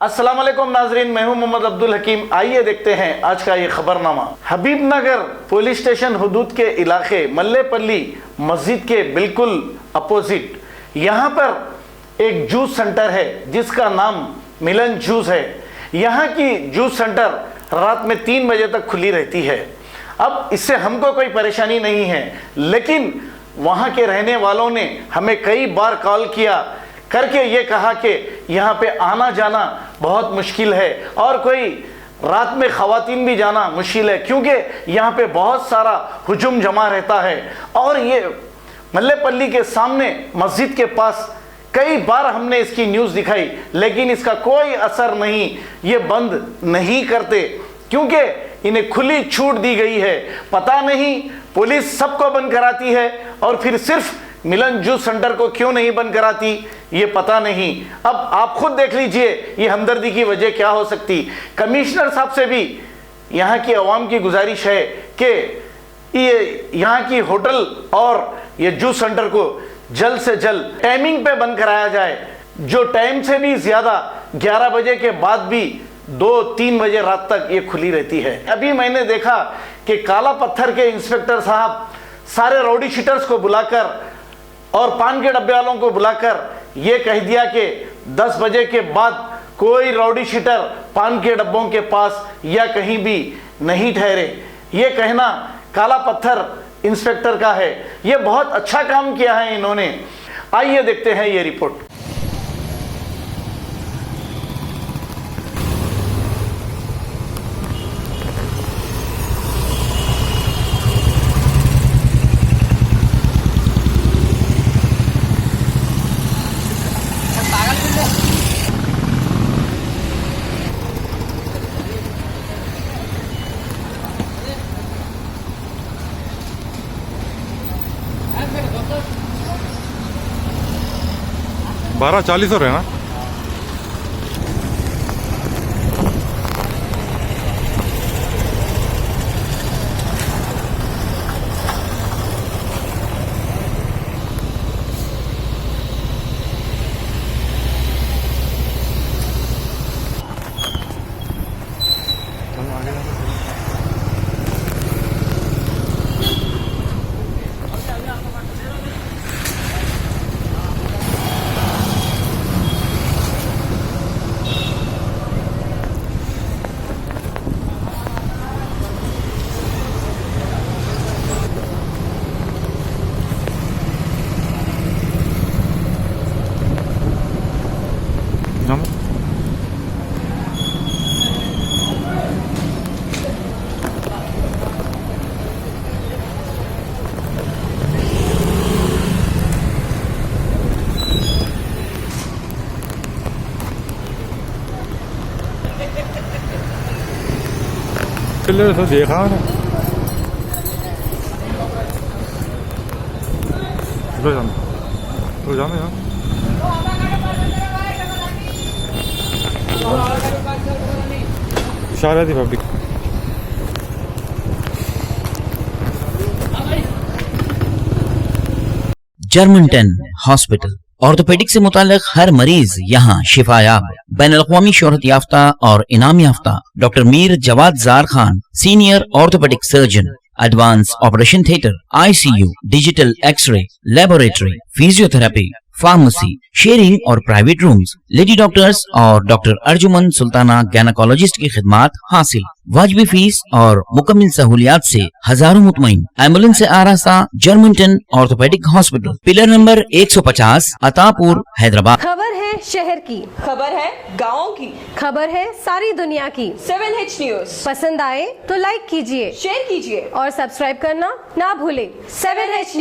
अस्सलाम वालेकुम नाजरीन, मैं हूं मोहम्मद अब्दुल हकीम। आइए देखते हैं आज का ये खबरनामा। हबीबनगर पुलिस स्टेशन हुदूद के इलाके मल्लेपल्ली मस्जिद के बिल्कुल अपोजिट यहाँ पर एक जूस सेंटर है जिसका नाम मिलन जूस है। यहाँ की जूस सेंटर रात में 3 बजे तक खुली रहती है। अब इससे हमको कोई परेशानी नहीं है, लेकिन वहाँ के रहने वालों ने हमें कई बार कॉल किया करके ये कहा कि यहाँ पे आना जाना बहुत मुश्किल है और कोई रात में ख़वातीन भी जाना मुश्किल है, क्योंकि यहाँ पे बहुत सारा हुजूम जमा रहता है। और ये मल्लेपल्ली के सामने मस्जिद के पास कई बार हमने इसकी न्यूज़ दिखाई, लेकिन इसका कोई असर नहीं। ये बंद नहीं करते क्योंकि इन्हें खुली छूट दी गई है। पता नहीं पुलिस सबको बंद कराती है और फिर सिर्फ मिलन जूस सेंटर को क्यों नहीं बंद कराती, ये पता नहीं। अब आप खुद देख लीजिए ये हमदर्दी की वजह क्या हो सकती। कमिश्नर साहब से भी यहाँ की आवाम की गुजारिश है कि ये यहाँ की होटल और ये जूस सेंटर को जल्द से जल्द टाइमिंग पे बंद कराया जाए, जो टाइम से भी ज़्यादा 11 बजे के बाद भी 2-3 बजे रात तक ये खुली रहती है। अभी मैंने देखा कि काला पत्थर के इंस्पेक्टर साहब सारे राउडी शीटर्स को बुलाकर और पान के डब्बे वालों को बुलाकर ये कह दिया कि 10 बजे के बाद कोई राउडी शीटर पान के डब्बों के पास या कहीं भी नहीं ठहरे। ये कहना काला पत्थर इंस्पेक्टर का है। ये बहुत अच्छा काम किया है इन्होंने। आइए देखते हैं ये रिपोर्ट। बारह 40 हो रहे हैं ना। तो देखा ना तो जाने यार इशारा थी पब्लिक। जर्मनटन हॉस्पिटल ऑर्थोपेडिक से मुताल्लिक हर मरीज यहाँ शिफायाब। बैनुल-अक़वामी शोहरत याफ्ता और इनाम याफ्ता doctor Mir Jawad Jar Khan, senior orthopaedic surgeon, advance operation theatre, ICU, digital x-ray, laboratory, physiotherapy, pharmacy, sharing और प्राइवेट रूम्स, लेडी डॉक्टर्स और डॉक्टर अर्जुमन सुल्ताना गैनकोलॉजिस्ट की खिदमात हासिल। वाजिबी फीस और मुकम्मल सहूलियात से हजारों मुतमईन। एम्बुलेंस से आरास्ता Germanten orthopaedic hospital, pillar number 150, Attapur, Hyderabad. खबर है शहर की, खबर है गाँव की, खबर है सारी दुनिया की। 7H न्यूज पसंद आए तो लाइक कीजिए, शेयर कीजिए और सब्सक्राइब करना ना भूले। 7H news.